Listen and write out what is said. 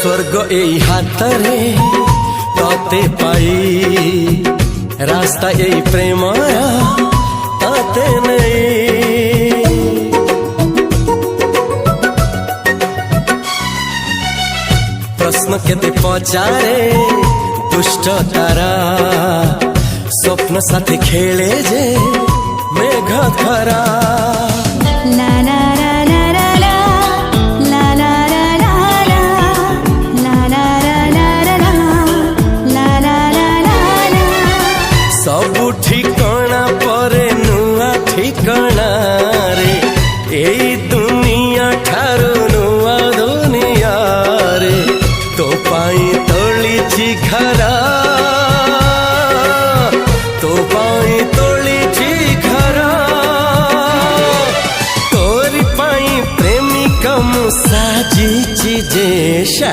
स्वर्ग एई हातरे तते पाई रास्ता एई प्रेमया तते नहीं। प्रश्न केते पचारे दुष्ट तारा स्वप्न साथी खेले जे मेघ खरा। ला ला ला ला ला ला ला ला ला ला ला ला ला ला। सबु ठिकाना परे नुआ ठिकाना रे एई दुनिया ठारू नुआ दुनिया रे। तो पाई तोलिछि घरा तो पाई तोलिछि घरा तोरी पाई प्रेमिका मु साजिछि जे